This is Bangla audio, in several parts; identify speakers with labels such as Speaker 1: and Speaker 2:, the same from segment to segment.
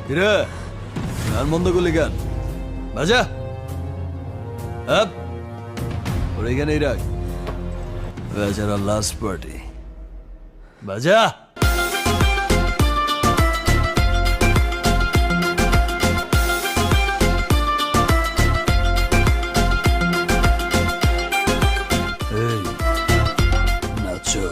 Speaker 1: কিরে গান বন্ধ করলি গান বাজা আপ ওর এখানেই রাখ বেচারা লাস্ট পার্টি বাজা এই নাচো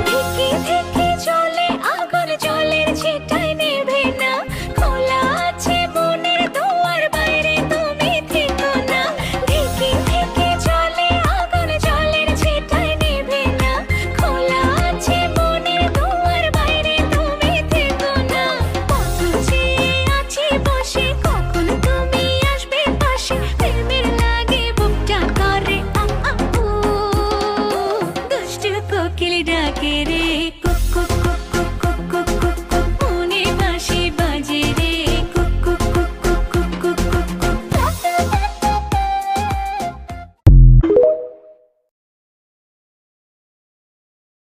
Speaker 2: ধিকি ধিকি চলে আগুন জলের ছিটায় নেভে না খোলা আছে মনের দুয়ার বাইরে তুমি থেকো না ধিকি ধিকি চলে আগুন জলের ছিটায় নেভে না খোলা আছে মনের দুয়ার বাইরে তুমি থেকো না কত চেয়ে আছি বসে কখন তুমি আসবে পাশে প্রেমের লাগে বুকটা করে দুষ্ট কোকিল ডাকে রে